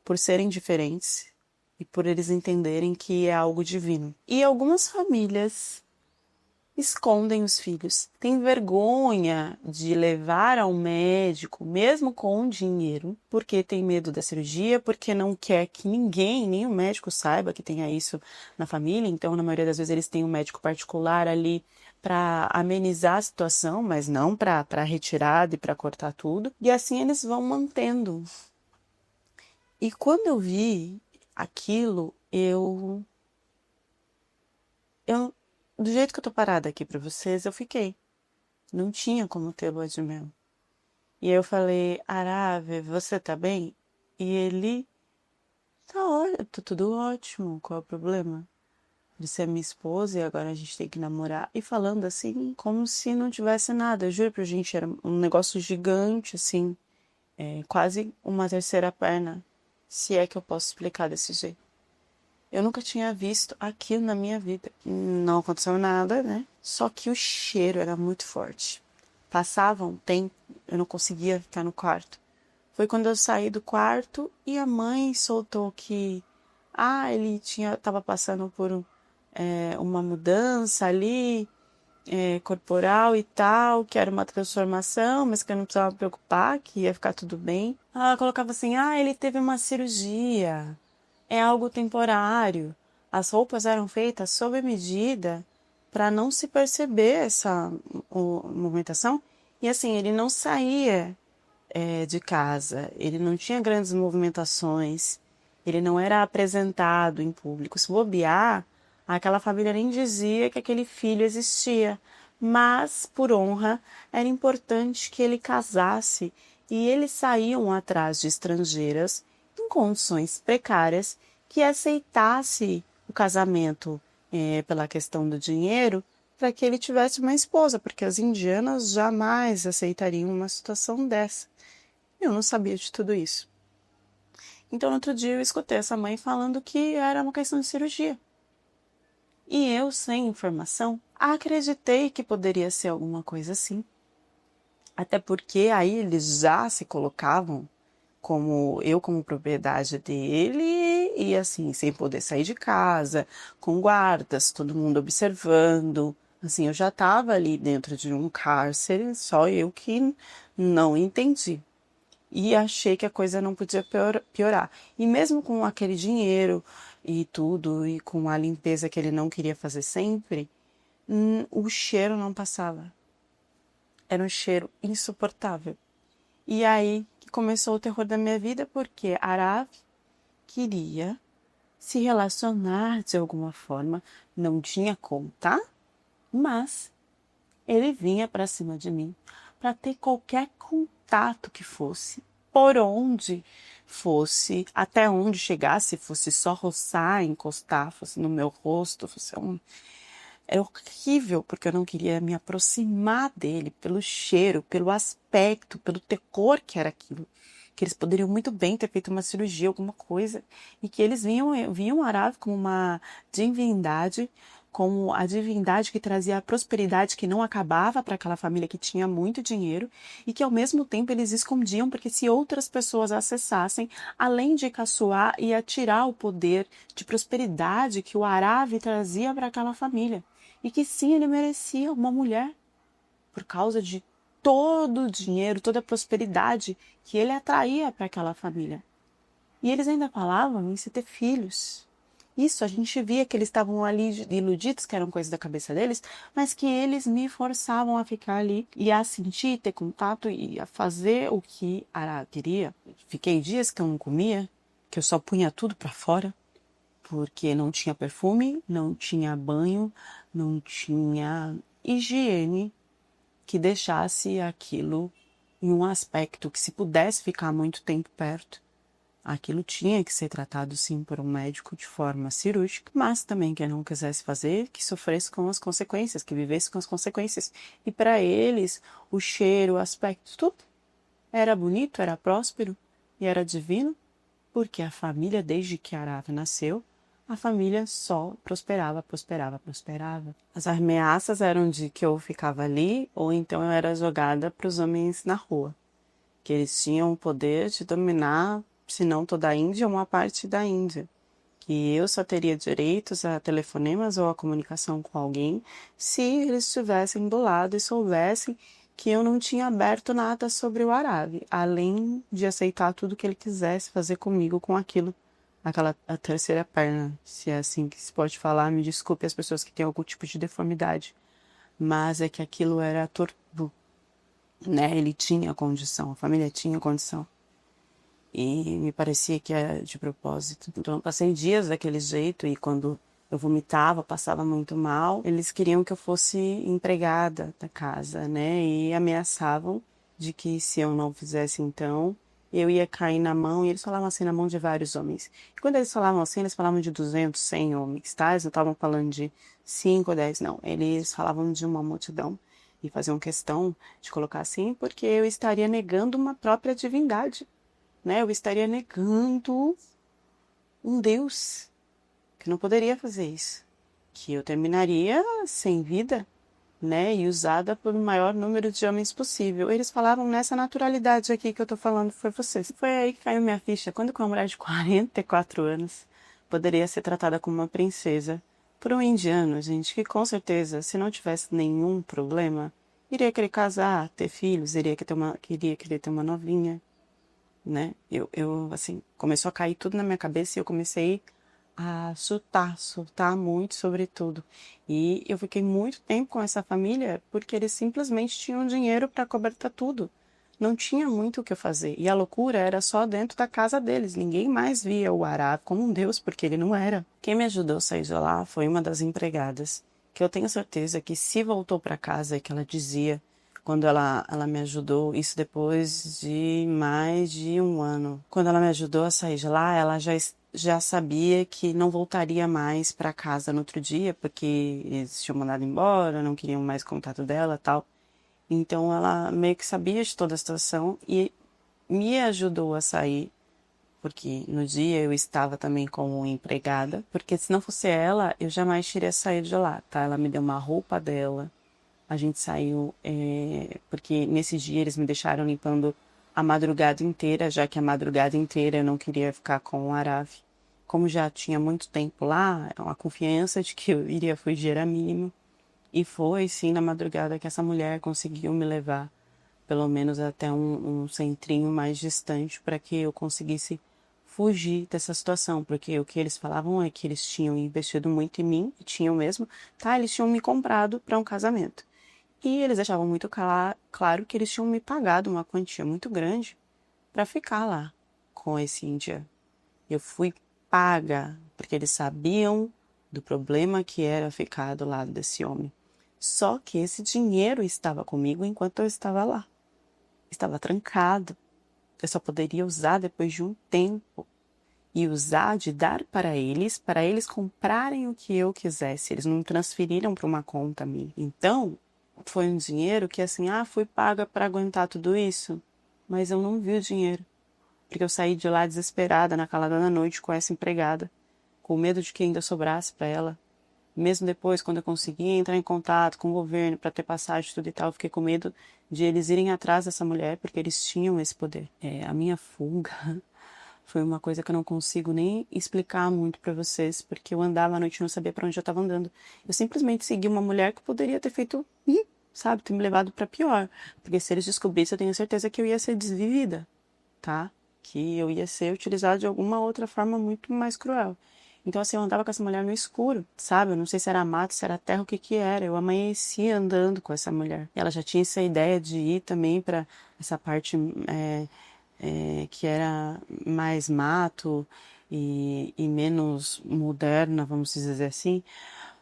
por serem diferentes e por eles entenderem que é algo divino. E algumas famílias escondem os filhos, têm vergonha de levar ao médico, mesmo com dinheiro, porque tem medo da cirurgia, porque não quer que ninguém, nem o médico saiba que tenha isso na família. Então, na maioria das vezes, eles têm um médico particular ali para amenizar a situação, mas não para retirada e para cortar tudo. E assim eles vão mantendo. E quando eu vi aquilo, eu do jeito que eu tô parada aqui pra vocês, eu fiquei. Não tinha como ter lua de mel. E aí eu falei, Arave, você tá bem? E ele, tá tudo ótimo, qual é o problema? Você é minha esposa e agora a gente tem que namorar. E falando assim, como se não tivesse nada. Eu juro pra gente, era um negócio gigante, assim, quase uma terceira perna, se é que eu posso explicar desse jeito. Eu nunca tinha visto aquilo na minha vida. Não aconteceu nada, né? Só que o cheiro era muito forte. Passava um tempo, eu não conseguia ficar no quarto. Foi quando eu saí do quarto e a mãe soltou que ele tava passando por uma mudança ali, corporal e tal, que era uma transformação, mas que eu não precisava me preocupar, que ia ficar tudo bem. Ela colocava assim, ele teve uma cirurgia. É algo temporário. As roupas eram feitas sob medida para não se perceber essa movimentação. E assim, ele não saía de casa, ele não tinha grandes movimentações, ele não era apresentado em público. Se bobear, aquela família nem dizia que aquele filho existia. Mas, por honra, era importante que ele casasse e eles saíam atrás de estrangeiras em condições precárias que aceitasse o casamento pela questão do dinheiro para que ele tivesse uma esposa, porque as indianas jamais aceitariam uma situação dessa. Eu não sabia de tudo isso. Então, no outro dia, eu escutei essa mãe falando que era uma questão de cirurgia. E eu, sem informação, acreditei que poderia ser alguma coisa assim. Até porque aí eles já se colocavam como propriedade dele e assim, sem poder sair de casa, com guardas, todo mundo observando. Assim, eu já estava ali dentro de um cárcere, só eu que não entendi. e achei que a coisa não podia piorar. E mesmo com aquele dinheiro e tudo, e com a limpeza que ele não queria fazer sempre, o cheiro não passava. Era um cheiro insuportável. E aí que começou o terror da minha vida, porque Arav queria se relacionar de alguma forma, não tinha como, tá? Mas ele vinha para cima de mim para ter qualquer contato que fosse, por onde fosse, até onde chegasse, fosse só roçar, encostar, fosse no meu rosto, fosse Era horrível, porque eu não queria me aproximar dele pelo cheiro, pelo aspecto, pelo terror que era aquilo. Que eles poderiam muito bem ter feito uma cirurgia, alguma coisa, e que eles viam Arav como uma divindade, como a divindade que trazia a prosperidade que não acabava para aquela família que tinha muito dinheiro, e que ao mesmo tempo eles escondiam, porque se outras pessoas acessassem, além de caçoar, ia tirar o poder de prosperidade que o Arav trazia para aquela família. E que sim, ele merecia uma mulher, por causa de todo o dinheiro, toda a prosperidade que ele atraía para aquela família. E eles ainda falavam em se ter filhos. Isso, a gente via que eles estavam ali iludidos, que eram coisas da cabeça deles, mas que eles me forçavam a ficar ali e a sentir, ter contato e a fazer o que Ara queria. Fiquei dias que eu não comia, que eu só punha tudo para fora, porque não tinha perfume, não tinha banho, não tinha higiene que deixasse aquilo em um aspecto que, se pudesse ficar muito tempo perto, aquilo tinha que ser tratado sim por um médico de forma cirúrgica, mas também quem não quisesse fazer, que sofresse com as consequências, que vivesse com as consequências. E para eles, o cheiro, o aspecto, tudo era bonito, era próspero e era divino, porque a família, desde que Arav nasceu, a família só prosperava, prosperava, prosperava. As ameaças eram de que eu ficava ali, ou então eu era jogada para os homens na rua, que eles tinham o poder de dominar, se não toda a Índia, uma parte da Índia. Que eu só teria direitos a telefonemas ou a comunicação com alguém se eles estivessem do lado e soubessem que eu não tinha aberto nada sobre o Arav, além de aceitar tudo que ele quisesse fazer comigo com aquilo. A terceira perna, se é assim que se pode falar, me desculpe as pessoas que têm algum tipo de deformidade, mas é que aquilo era tortura, né? Ele tinha condição, a família tinha condição, e me parecia que era de propósito. Então eu passei dias daquele jeito, e quando eu vomitava, passava muito mal, eles queriam que eu fosse empregada da casa, né? E ameaçavam de que se eu não fizesse então, eu ia cair na mão, e eles falavam assim, na mão de vários homens. E quando eles falavam assim, eles falavam de 200, 100 homens, tá? Eles não estavam falando de 5 ou 10, não. Eles falavam de uma multidão e faziam questão de colocar assim, porque eu estaria negando uma própria divindade, né? Eu estaria negando um Deus, que não poderia fazer isso. Que eu terminaria sem vida, né, e usada por o maior número de homens possível. Eles falavam nessa naturalidade aqui que eu tô falando, foi você. Foi aí que caiu minha ficha. Quando uma mulher de 44 anos poderia ser tratada como uma princesa por um indiano, gente, que com certeza, se não tivesse nenhum problema, iria querer casar, ter filhos, queria querer ter uma novinha, né? Assim, começou a cair tudo na minha cabeça e eu comecei a surtar muito sobre tudo. E eu fiquei muito tempo com essa família porque eles simplesmente tinham dinheiro para cobertar tudo. Não tinha muito o que eu fazer. E a loucura era só dentro da casa deles. Ninguém mais via o Arav como um deus, porque ele não era. Quem me ajudou a sair de lá foi uma das empregadas, que eu tenho certeza que se voltou para casa e que ela dizia, quando ela me ajudou, isso depois de mais de um ano. Quando ela me ajudou a sair de lá, ela já sabia que não voltaria mais para casa no outro dia, porque eles tinham mandado embora, não queriam mais contato dela e tal. Então ela meio que sabia de toda a situação e me ajudou a sair, porque no dia eu estava também como empregada, porque se não fosse ela, eu jamais teria saído de lá, tá? Ela me deu uma roupa dela, a gente saiu, porque nesse dia eles me deixaram limpando a madrugada inteira, já que a madrugada inteira eu não queria ficar com o Arav. Como já tinha muito tempo lá, a confiança de que eu iria fugir era mínima. E foi, sim, na madrugada que essa mulher conseguiu me levar pelo menos até um centrinho mais distante, para que eu conseguisse fugir dessa situação, porque o que eles falavam é que eles tinham investido muito em mim, e tinham mesmo, tá? Eles tinham me comprado para um casamento. E eles deixavam muito claro que eles tinham me pagado uma quantia muito grande para ficar lá com esse indiano. Eu fui paga, porque eles sabiam do problema que era ficar do lado desse homem. Só que esse dinheiro estava comigo enquanto eu estava lá. Estava trancado. Eu só poderia usar depois de um tempo. E usar de dar para eles comprarem o que eu quisesse. Eles não transferiram para uma conta minha. Então, foi um dinheiro que assim, fui paga para aguentar tudo isso. Mas eu não vi o dinheiro. Porque eu saí de lá desesperada, na calada da noite, com essa empregada. Com medo de que ainda sobrasse para ela. Mesmo depois, quando eu consegui entrar em contato com o governo para ter passagem e tudo e tal, eu fiquei com medo de eles irem atrás dessa mulher, porque eles tinham esse poder. A minha fuga foi uma coisa que eu não consigo nem explicar muito para vocês, porque eu andava à noite e não sabia para onde eu estava andando. Eu simplesmente segui uma mulher que poderia ter feito, sabe, ter me levado para pior. Porque se eles descobrissem, eu tenho certeza que eu ia ser desvivida, tá? Que eu ia ser utilizada de alguma outra forma muito mais cruel. Então, assim, eu andava com essa mulher no escuro, sabe? Eu não sei se era mato, se era terra, o que que era. Eu amanhecia andando com essa mulher. E ela já tinha essa ideia de ir também para essa parte que era mais mato e menos moderna, vamos dizer assim,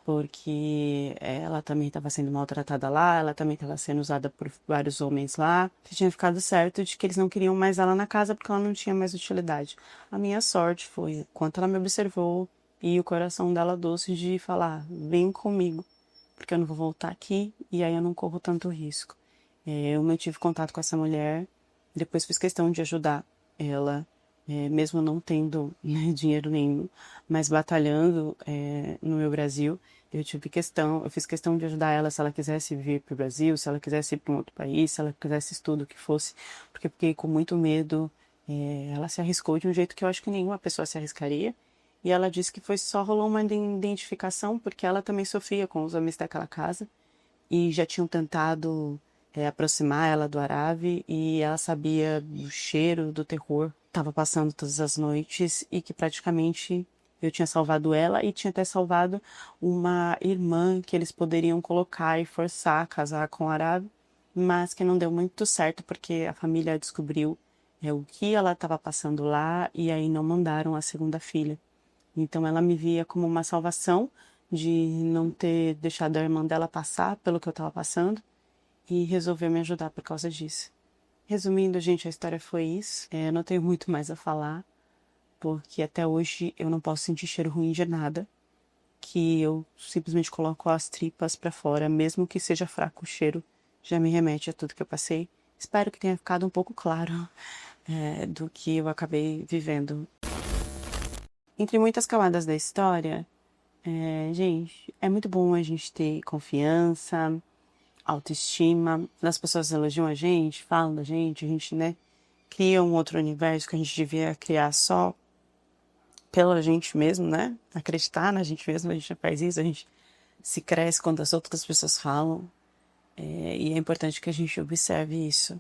porque ela também estava sendo maltratada lá, ela também estava sendo usada por vários homens lá. Tinha ficado certo de que eles não queriam mais ela na casa porque ela não tinha mais utilidade. A minha sorte foi, quando ela me observou e o coração dela doce de falar, vem comigo, porque eu não vou voltar aqui e aí eu não corro tanto risco. Eu mantive contato com essa mulher, depois fiz questão de ajudar ela, mesmo não tendo, né, dinheiro nenhum, mas batalhando no meu Brasil. Eu fiz questão de ajudar ela se ela quisesse vir para o Brasil, se ela quisesse ir para um outro país, se ela quisesse estudo, o que fosse, porque eu fiquei com muito medo. Ela se arriscou de um jeito que eu acho que nenhuma pessoa se arriscaria. E ela disse que foi só rolou uma identificação, porque ela também sofria com os homens daquela casa e já tinham tentado aproximar ela do Arave e ela sabia do cheiro do terror que estava passando todas as noites e que praticamente eu tinha salvado ela e tinha até salvado uma irmã que eles poderiam colocar e forçar a casar com o Arave, mas que não deu muito certo porque a família descobriu o que ela estava passando lá e aí não mandaram a segunda filha. Então ela me via como uma salvação de não ter deixado a irmã dela passar pelo que eu estava passando e resolveu me ajudar por causa disso. Resumindo, gente, a história foi isso. Eu não tenho muito mais a falar, porque até hoje eu não posso sentir cheiro ruim de nada, que eu simplesmente coloco as tripas para fora, mesmo que seja fraco o cheiro, já me remete a tudo que eu passei. Espero que tenha ficado um pouco claro do que eu acabei vivendo. Entre muitas camadas da história, gente, é muito bom a gente ter confiança, autoestima. As pessoas elogiam a gente, falam da gente, a gente, né, cria um outro universo que a gente devia criar só pela gente mesmo, né? Acreditar na gente mesmo, a gente não faz isso, a gente se cresce quando as outras pessoas falam. E é importante que a gente observe isso,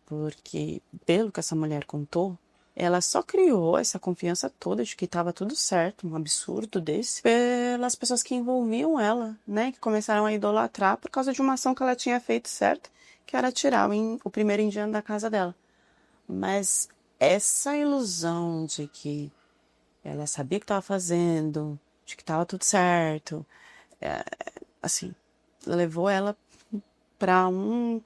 porque pelo que essa mulher contou, ela só criou essa confiança toda de que estava tudo certo, um absurdo desse, pelas pessoas que envolviam ela, né? Que começaram a idolatrar por causa de uma ação que ela tinha feito certa, que era tirar o primeiro indiano da casa dela. Mas essa ilusão de que ela sabia o que estava fazendo, de que estava tudo certo, assim, levou ela para um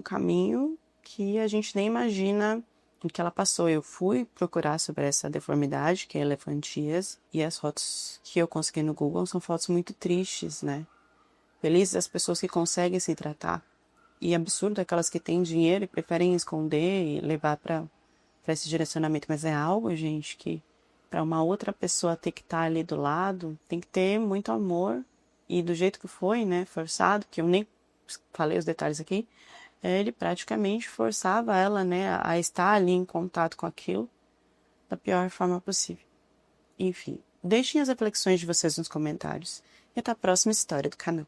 caminho que a gente nem imagina o que ela passou. Eu fui procurar sobre essa deformidade, que é elefantíase, e as fotos que eu consegui no Google são fotos muito tristes, né? Felizes as pessoas que conseguem se tratar. E absurdo aquelas que têm dinheiro e preferem esconder e levar para esse direcionamento. Mas é algo, gente, que para uma outra pessoa ter que estar ali do lado, tem que ter muito amor. E do jeito que foi, né, forçado, que eu nem falei os detalhes aqui, ele praticamente forçava ela, né, a estar ali em contato com aquilo da pior forma possível. Enfim, deixem as reflexões de vocês nos comentários e até a próxima história do canal.